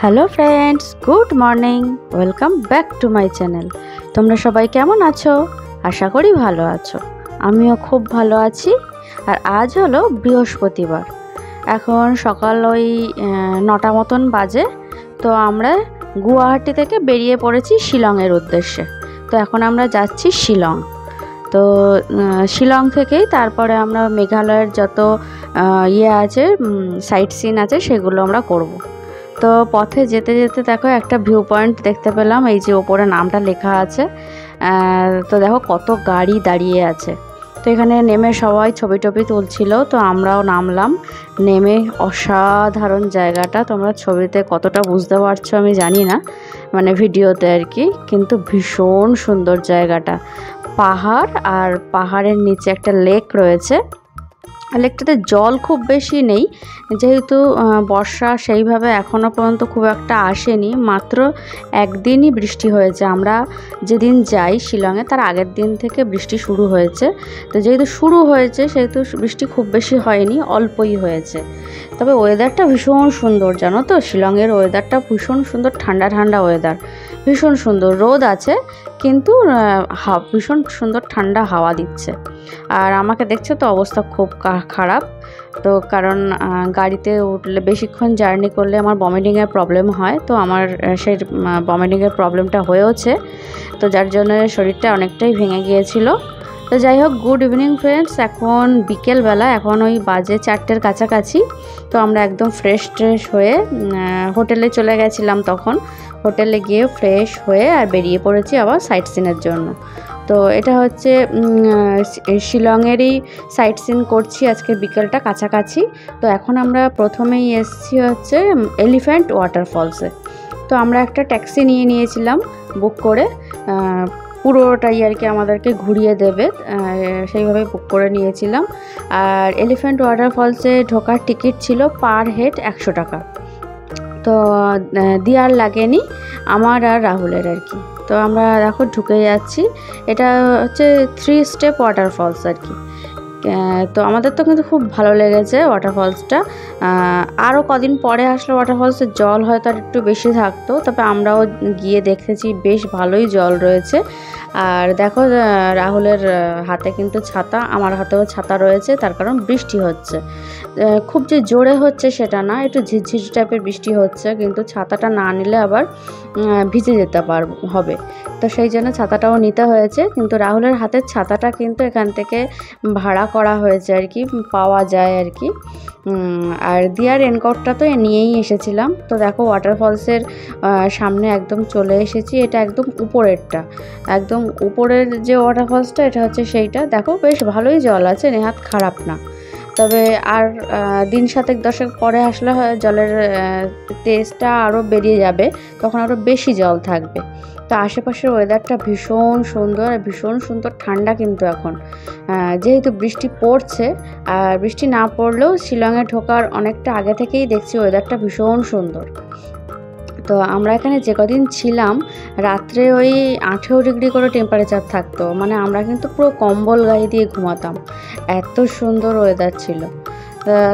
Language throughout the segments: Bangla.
Hello friends, good morning. Welcome back to my channel. তোমরা সবাই কেমন আছো? আশা করি ভালো আছো। আমিও খুব ভালো আছি। আর আজ হলো বৃহস্পতিবার। এখন সকাল ওই 9টা মতন বাজে। তো আমরা গুয়াহাটি থেকে বেরিয়ে পড়েছি শিলংয়ের উদ্দেশ্যে। তো এখন আমরা যাচ্ছি শিলং। তো শিলং থেকেই তারপরে আমরা মেঘালয়ের যত আছে, সাইট সিন আছে, সেগুলো আমরা করব। তো পথে যেতে যেতে দেখো একটা ভিউ পয়েন্ট দেখতে পেলাম, এই যে ওপরে নামটা লেখা আছে। তো দেখো কত গাড়ি দাঁড়িয়ে আছে। তো এখানে নেমে সবাই ছবি টবি তুলছিল, তো আমরাও নামলাম। নেমে অসাধারণ জায়গাটা, তোমরা ছবিতে কতটা বুঝতে পারছো আমি জানি না, মানে ভিডিওতে আর কি, কিন্তু ভীষণ সুন্দর জায়গাটা। পাহাড়, আর পাহাড়ের নিচে একটা লেক রয়েছে। লেকটাতে জল খুব বেশি নেই, যেহেতু বর্ষা সেইভাবে এখনও পর্যন্ত খুব একটা আসেনি। মাত্র একদিনই বৃষ্টি হয়েছে। আমরা যেদিন যাই শিলংয়ে তার আগের দিন থেকে বৃষ্টি শুরু হয়েছে। তো যেহেতু শুরু হয়েছে সেহেতু বৃষ্টি খুব বেশি হয়নি, অল্পই হয়েছে। তবে ওয়েদারটা ভীষণ সুন্দর, জানো তো, শিলংয়ের ওয়েদারটা ভীষণ সুন্দর, ঠান্ডা ঠান্ডা ওয়েদার, ভীষণ সুন্দর। রোদ আছে কিন্তু ভীষণ সুন্দর ঠান্ডা হাওয়া দিচ্ছে। আর আমাকে দেখছো তো অবস্থা খুব খারাপ। তো কারণ গাড়িতে উঠলে বেশিক্ষণ জার্নি করলে আমার ভমিটিংয়ের প্রবলেম হয়। তো আমার সেই ভমিটিংয়ের প্রবলেমটা হয়েওছে। তো যার জন্য শরীরটা অনেকটাই ভেঙে গিয়েছিল। তো যাই হোক, গুড ইভিনিং ফ্রেন্ডস। এখন বিকেলবেলা, এখন ওই বাজে 4টের কাছাকাছি। তো আমরা একদম ফ্রেশ হয়ে হোটেলে চলে গেছিলাম। তখন হোটেলে গিয়ে ফ্রেশ হয়ে আর বেরিয়ে পড়েছি আবার সাইট সিনের জন্য। তো এটা হচ্ছে শিলংয়েরই সাইট সিন করছি আজকে বিকেলটা কাছাকাছি। তো এখন আমরা প্রথমেই এসেছি হচ্ছে এলিফ্যান্ট ওয়াটারফলসে। তো আমরা একটা ট্যাক্সি নিয়েছিলাম বুক করে, পুরোটাই আর কি আমাদেরকে ঘুরিয়ে দেবে, সেইভাবে বুক করে নিয়েছিলাম। আর এলিফ্যান্ট ওয়াটারফলসে ঢোকার টিকিট ছিল পার হেড 100 টাকা। তো দেওয়ার লাগেনি আমার আর রাহুলের আর কি। তো আমরা দেখো ঢুকে যাচ্ছি। এটা হচ্ছে 3 স্টেপ ওয়াটারফলস আর কি। তো আমাদের তো কিন্তু খুব ভালো লেগেছে ওয়াটারফলসটা। আরও কদিন পরে আসলে ওয়াটারফলসের জল হয়তো আর একটু বেশি থাকতো, তবে আমরাও গিয়ে দেখেছি বেশ ভালোই জল রয়েছে। আর দেখো রাহুলের হাতে কিন্তু ছাতা, আমার হাতেও ছাতা রয়েছে, তার কারণ বৃষ্টি হচ্ছে। খুব যে জোরে হচ্ছে সেটা না, একটু ঝিরঝির টাইপের বৃষ্টি হচ্ছে, কিন্তু ছাতাটা না নিলে আবার ভিজে যেতে হবে। তো সেই জন্য ছাতাটাও নিতে হয়েছে। কিন্তু রাহুলের হাতের ছাতাটা কিন্তু এখান থেকে ভাড়া করা হয়েছে আর কি, পাওয়া যায় আর কি। আর দিয়ার রেনকোটটা তো নিয়েই এসেছিলাম। তো দেখো ওয়াটারফলসের সামনে একদম চলে এসেছি। এটা একদম উপরেরটা, একদম উপরের যে ওয়াটারফলসটা, এটা হচ্ছে সেইটা। দেখো বেশ ভালোই জল আছে, নেহাত খারাপ না। তবে আর দিন 7-10 পরে আসলে হয় জলের টেস্টটা আরও বেরিয়ে যাবে, তখন আরও বেশি জল থাকবে। তো আশেপাশের ওয়েদারটা ভীষণ সুন্দর, ভীষণ সুন্দর ঠান্ডা। কিন্তু এখন যেহেতু বৃষ্টি পড়ছে, আর বৃষ্টি না পড়লেও শিলংয়ে ঢোকার অনেকটা আগে থেকেই দেখছি ওয়েদারটা ভীষণ সুন্দর। তো আমরা এখানে যে কদিন ছিলাম, রাত্রে ওই 18 ডিগ্রি করে টেম্পারেচার থাকতো। মানে আমরা কিন্তু পুরো কম্বল গায়ে দিয়ে ঘুমাতাম, এত সুন্দর ওয়েদার ছিল।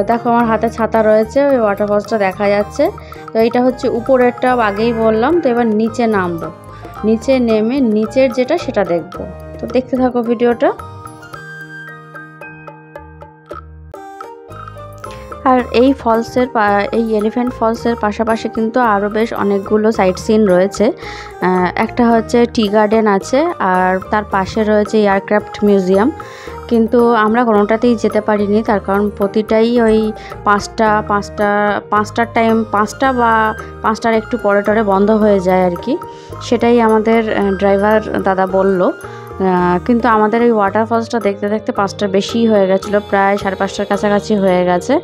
দেখো আমার হাতে ছাতা রয়েছে, ওই ওয়াটারফলসটা দেখা যাচ্ছে। তো এইটা হচ্ছে উপরেরটা, আগেই বললাম। তো এবার নিচে নামবো, নিচে নেমে নিচের যেটা সেটা দেখবো। তো দেখতে থাকো ভিডিওটা। আর এই এলিফ্যান্ট ফলসের পাশাপাশি কিন্তু আরও বেশ অনেকগুলো সাইট সিন রয়েছে। একটা হচ্ছে টি গার্ডেন আছে, আর তার পাশে রয়েছে এয়ারক্রাফট মিউজিয়াম। কিন্তু আমরা কোনোটাতেই যেতে পারিনি, তার কারণ প্রতিটাই ওই 5টার টাইম, 5টা বা 5টার একটু পরে টরে বন্ধ হয়ে যায় আর কি। সেটাই আমাদের ড্রাইভার দাদা বলল। কিন্তু আমাদের এই ওয়াটারফলসটা দেখতে দেখতে 5টার বেশিই হয়ে গেছিলো, প্রায় 5:30টার কাছাকাছি হয়ে গেছে।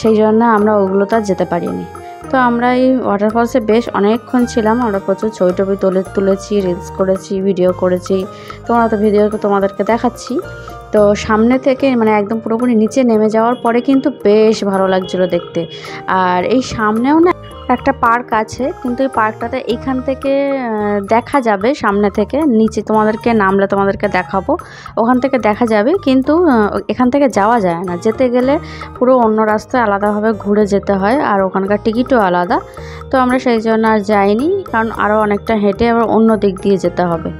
সেই জন্য আমরা ওগুলোতে আর যেতে পারিনি। তো আমরা এই ওয়াটারফলসে বেশ অনেকক্ষণ ছিলাম। আমরা প্রচুর ছবি টবি তুলেছি, রিলস করেছি, ভিডিও করেছি। তোমরা তো ভিডিও তোমাদেরকে দেখাচ্ছি। তো সামনে থেকে মানে একদম পুরোপুরি নিচে নেমে যাওয়ার পরে কিন্তু বেশ ভালো লাগছিলো দেখতে। আর এই সামনেও না একটা পার্ক আছে, কিন্তু এই পার্কটাতে এইখান থেকে দেখা যাবে, সামনে থেকে নিচে তোমাদেরকে নামলে তোমাদেরকে দেখাবো, ওখান থেকে দেখা যাবে, কিন্তু এখান থেকে যাওয়া যায় না, যেতে গেলে পুরো অন্য রাস্তায় আলাদাভাবে ঘুরে যেতে হয়, আর ওখানকার টিকিটও আলাদা। তো আমরা সেই জন্য আর যাইনি, কারণ আরও অনেকটা হেঁটে আবার অন্য দিক দিয়ে যেতে হবে।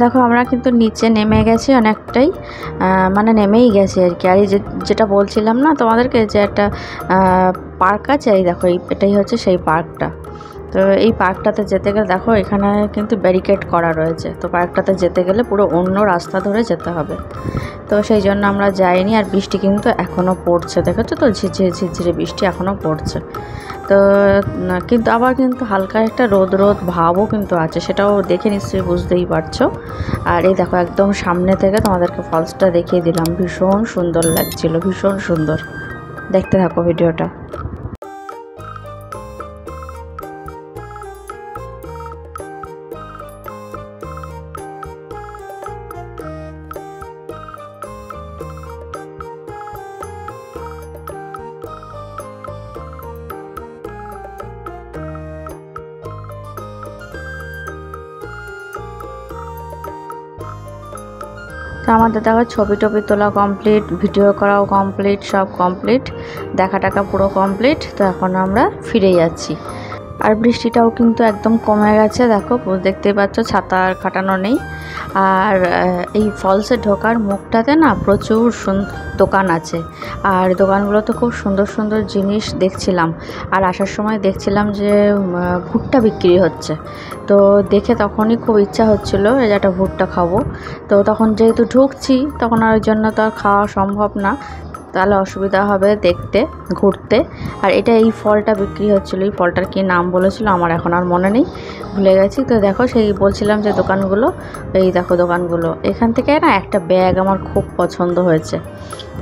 দেখো আমরা কিন্তু নিচে নেমে গেছি অনেকটাই, মানে নেমেই গেছি আর কি। আর এই যেটা বলছিলাম না তোমাদেরকে, যে একটা পার্ক আছে, এই দেখো এটাই হচ্ছে সেই পার্কটা। তো এই পার্কটাতে যেতে গেলে দেখো এখানে কিন্তু ব্যারিকেড করা রয়েছে, তো পার্কটাতে যেতে গেলে পুরো অন্য রাস্তা ধরে যেতে হবে। তো সেই জন্য আমরা যাইনি। আর বৃষ্টি কিন্তু এখনও পড়ছে, দেখেছো তো, ঝিরঝিরে ঝিরঝিরে বৃষ্টি এখনও পড়ছে। তো কিন্তু আবার কিন্তু হালকা একটা রোদ রোদ ভাবও কিন্তু আছে, সেটাও দেখে নিশ্চয়ই বুঝতেই পারছো। আর এই দেখো একদম সামনে থেকে তোমাদেরকে ফলসটা দেখিয়ে দিলাম, ভীষণ সুন্দর লাগছিল, ভীষণ সুন্দর। দেখতে থাকো ভিডিওটা। তো আমাদের দেখো ছবি টবি তোলা কমপ্লিট, ভিডিও করাও কমপ্লিট, সব কমপ্লিট, দেখা টাকা পুরো কমপ্লিট। তো এখন আমরা ফিরে যাচ্ছি। আর বৃষ্টিটাও কিন্তু একদম কমে গেছে, দেখো দেখতেই পাচ্ছ, ছাতা আর খাটানো নেই। আর এই ফলসে ঢোকার মুখটাতে না প্রচুর দোকান আছে, আর দোকানগুলোতে খুব সুন্দর সুন্দর জিনিস দেখছিলাম। আর আসার সময় দেখছিলাম যে ভুট্টা বিক্রি হচ্ছে, তো দেখে তখনই খুব ইচ্ছা হচ্ছিলো যে একটা ভুট্টা খাবো। তো তখন যেহেতু ঢুকছি, তখন আর ওই জন্য তো আর খাওয়া সম্ভব না, তাহলে অসুবিধা হবে দেখতে ঘুরতে। আর এটা এই ফলটা বিক্রি হচ্ছিলো, এই ফলটার কি নাম বলেছিল আমার এখন আর মনে নেই, ভুলে গেছি। তো দেখো সেই বলছিলাম যে দোকানগুলো, এই দেখো দোকানগুলো। এখান থেকে না একটা ব্যাগ আমার খুব পছন্দ হয়েছে,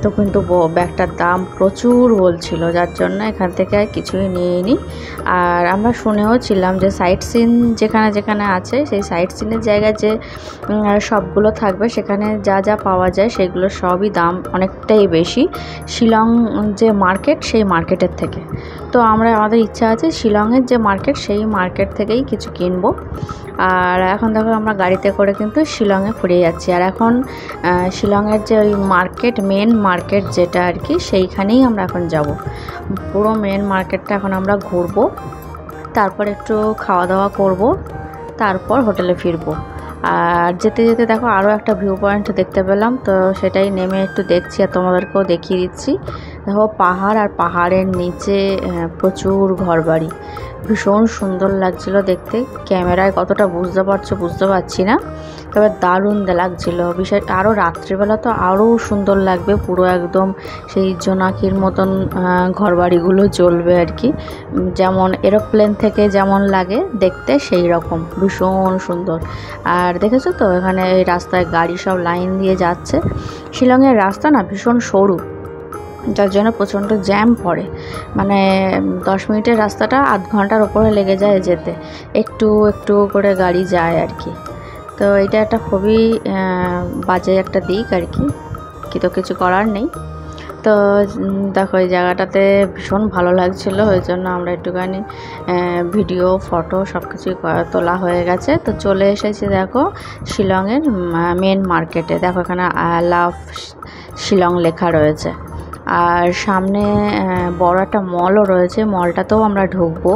তো কিন্তু ব্যাগটার দাম প্রচুর বলছিল, যার জন্য এখান থেকে আর কিছুই নিইনি। আর আমরা শুনেও ছিলাম যে সাইট সিন যেখানে যেখানে আছে, সেই সাইট সিনের জায়গায় যে সবগুলো থাকবে, সেখানে যা যা পাওয়া যায় সেগুলো সবই দাম অনেকটাই বেশি শিলং যে মার্কেট, সেই মার্কেটের থেকে। তো আমাদের ইচ্ছা আছে শিলংয়ের যে মার্কেট, সেই মার্কেট থেকেই কিছু কিনবো। আর এখন দেখো আমরা গাড়িতে করে কিন্তু শিলংয়ে ফিরে যাচ্ছি। আর এখন শিলংয়ের যে ওই মার্কেট, মেন মার্কেট যেটা আর কি, সেইখানেই আমরা এখন যাব। পুরো মেন মার্কেটটা এখন আমরা ঘুরবো, তারপর একটু খাওয়া দাওয়া করব, তারপর হোটেলে ফিরবো। আর যেতে যেতে দেখো আরও একটা ভিউ পয়েন্ট দেখতে পেলাম, তো সেটাই নেমে একটু দেখছি আর তোমাদেরকেও দেখিয়ে দিচ্ছি। দেখো পাহাড়, আর পাহাড়ের নিচে প্রচুর ঘরবাড়ি, ভীষণ সুন্দর লাগছিল দেখতে। ক্যামেরায় কতটা বুঝতে পারছো বুঝতে পারছি না, তবে দারুণ লাগছিল বিষয়। আরও রাত্রিবেলা তো আরও সুন্দর লাগবে, পুরো একদম সেই জোনাকির মতন ঘরবাড়িগুলো জ্বলবে আর কি, যেমন এরোপ্লেন থেকে যেমন লাগে দেখতে, সেই রকম ভীষণ সুন্দর। আর দেখেছো তো এখানে এই রাস্তায় গাড়ি সব লাইন দিয়ে যাচ্ছে। শিলংয়ের রাস্তা না ভীষণ সরু, যার জন্য প্রচণ্ড জ্যাম পড়ে, মানে 10 মিনিটের রাস্তাটা আধ ঘন্টার ওপরে লেগে যায় যেতে, একটু একটু করে গাড়ি যায় আর কি। তো এটা একটা খুবই বাজে একটা দিক আর কি, তো কিছু করার নেই। তো দেখো এই জায়গাটাতে ভীষণ ভালো লাগছিলো, ওই জন্য আমরা একটুখানি ভিডিও ফটো সব কিছুই তোলা হয়ে গেছে। তো চলে এসেছি দেখো শিলংয়ের মেন মার্কেটে। দেখো এখানে আই লাভ শিলং লেখা রয়েছে, আর সামনে বড় একটা মলও রয়েছে, মলটাতেও আমরা ঢুকবো।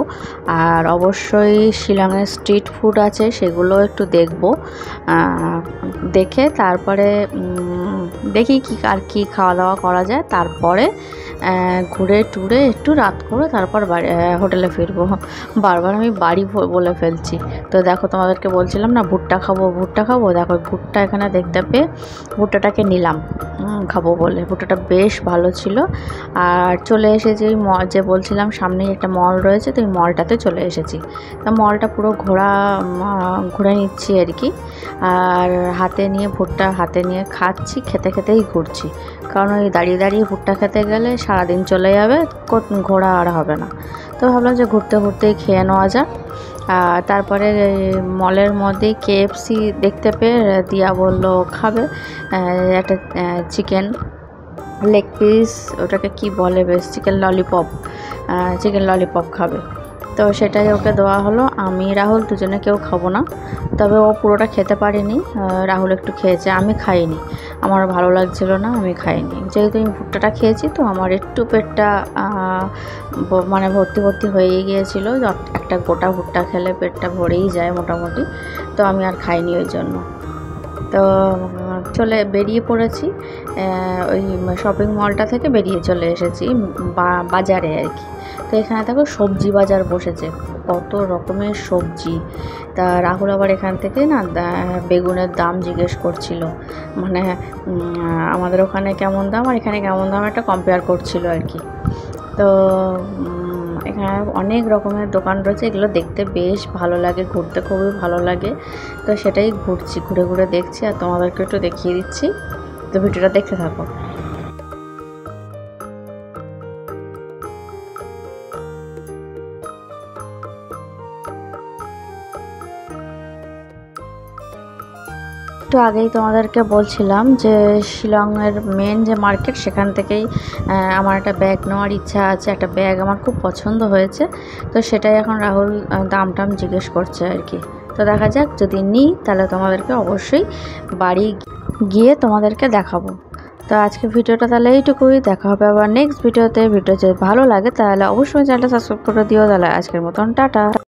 আর অবশ্যই শিলংয়ের স্ট্রিট ফুড আছে, সেগুলো একটু দেখবো, দেখে তারপরে দেখি আর কি খাওয়া দাওয়া করা যায়, তারপরে ঘুরে টুরে একটু রাত করে তারপর হোটেলে ফিরবো। বারবার আমি বাড়ি বলে ফেলছি। তো দেখো তোমাদেরকে বলছিলাম না ভুট্টা খাবো ভুট্টা খাবো, দেখো ভুট্টা এখানে দেখতে পেয়ে ভুট্টাটাকে নিলাম খাবো বলে। ভুট্টাটা বেশ ভালো ছিল। আর চলে এসেছি যে বলছিলাম সামনেই একটা মল রয়েছে, তো এই মলটাতে চলে এসেছি। তো মলটা পুরো ঘুরে নিচ্ছি আর কি, আর হাতে নিয়ে ভুট্টা হাতে নিয়ে খাচ্ছি, খেতে খেতেই ঘুরছি, কারণ ওই দাঁড়িয়ে দাঁড়িয়ে ভুট্টা খেতে গেলে সারাদিন চলে যাবে, ঘোরা আর হবে না। তো ভাবলাম যে ঘুরতে ঘুরতেই খেয়ে নেওয়া যাক। তারপরে মলের মধ্যে কেএফসি দেখতে পেয়ে দিয়া বলল খাবে একটা চিকেন লেগ পিস, ওটাকে কি বলে বেশ, চিকেন ললিপপ খাবে। তো সেটাই ওকে দেওয়া হলো। আমি রাহুল দুজনে কেউ খাবো না, তবে ও পুরোটা খেতে পারিনি, রাহুল একটু খেয়েছে, আমি খাইনি, আমার ভালো লাগছিল না, আমি খাইনি। যেহেতু আমি ভুট্টাটা খেয়েছি তো আমার একটু পেটটা মানে ভর্তি হয়েই গিয়েছিলো, একটা গোটা ভুট্টা খেলে পেটটা ভরেই যায় মোটামুটি, তো আমি আর খাইনি ওই জন্য। তো বেরিয়ে পড়েছি, ওই শপিং মলটা থেকে বেরিয়ে চলে এসেছি বাজারে আর কি। তো এখানে দেখো সবজি বাজার বসেছে, কত রকমের সবজি। তা রাহুল আবার এখান থেকে না বেগুনের দাম জিজ্ঞেস করছিল, মানে আমাদের ওখানে কেমন দাম আর এখানে কেমন দাম একটা কম্পেয়ার করছিল আর কি। তো এখানে অনেক রকমের দোকান রয়েছে, এগুলো দেখতে বেশ ভালো লাগে, ঘুরতে খুবই ভালো লাগে। তো সেটাই ঘুরছি, ঘুরে দেখছি আর তোমাদেরকে একটু দেখিয়ে দিচ্ছি, তো ভিডিওটা দেখতে থাকো। একটু আগেই তোমাদেরকে বলছিলাম যে শিলংয়ের মেন যে মার্কেট, সেখান থেকেই আমার একটা ব্যাগ নেওয়ার ইচ্ছা আছে, একটা ব্যাগ আমার খুব পছন্দ হয়েছে, তো সেটাই এখন রাহুল দাম জিজ্ঞেস করছে আর কি। তো দেখা যাক, যদি নিই তাহলে তোমাদেরকে অবশ্যই বাড়ি গিয়ে তোমাদেরকে দেখাবো। তো আজকে ভিডিওটা তাহলে এইটুকুই, দেখা হবে আবার নেক্সট ভিডিওতে। ভিডিও যদি ভালো লাগে তাহলে অবশ্যই চ্যানেলটা সাবস্ক্রাইব করে দিও। তাহলে আজকের মতন টাটা।